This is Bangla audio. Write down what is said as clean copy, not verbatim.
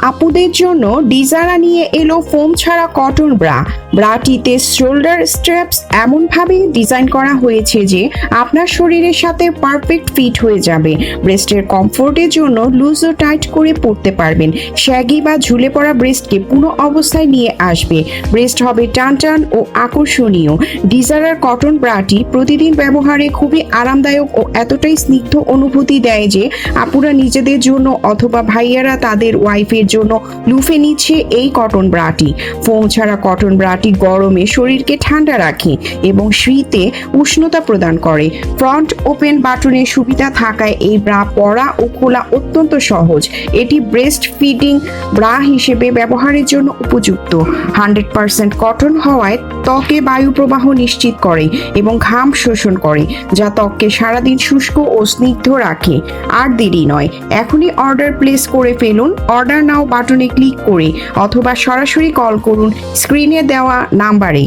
আপুদের জন্য ডিজারা নিয়ে এলো ফোম ছাড়া কটন ব্রা। ব্রাটিতে শোল্ডার স্ট্র্যাপস এমনভাবে ডিজাইন করা হয়েছে যে আপনার শরীরের সাথে পারফেক্ট ফিট হয়ে যাবে। ব্রেস্টের কমফোর্টের জন্য লুজ ও টাইট করে পরতে পারবেন। শ্যাগি বা ঝুলে পড়া ব্রেস্টকে পুরো অবস্থায় নিয়ে আসবে। ব্রেস্ট হবে টান টান ও আকর্ষণীয়। ডিজারার কটন ব্রাটি প্রতিদিন ব্যবহারে খুবই আরামদায়ক ও এতটাই স্নিগ্ধ অনুভূতি দেয় যে আপুরা নিজেদের জন্য অথবা ভাইয়ারা তাদের ওয়াইফের জন্য লুফে নিচ্ছে এই কটন ব্রাটি। ফোম ছাড়া কটন ব্রাটি গরমে শরীরকে ঠান্ডা রাখে এবং শীতে উষ্ণতা প্রদান করে। ফ্রন্ট ওপেন বাটনের সুবিধা থাকায় এই ব্রা পরা ও খোলা অত্যন্ত সহজ। এটি ব্রেস্ট ফিডিং ব্রা হিসেবে ব্যবহারের জন্য উপযুক্ত। 100% কটন হওয়ায় ত্বকে বায়ু প্রবাহ নিশ্চিত করে এবং ঘাম শোষণ করে, যা ত্বককে সারাদিন শুষ্ক ও স্নিগ্ধ রাখে। আর দেরি নয়, এখনই অর্ডার প্লেস করে ফেলুন অর্ডার নাও বাটনে ক্লিক করে অথবা সরাসরি কল করুন স্ক্রিনে দেওয়া নাম্বারে।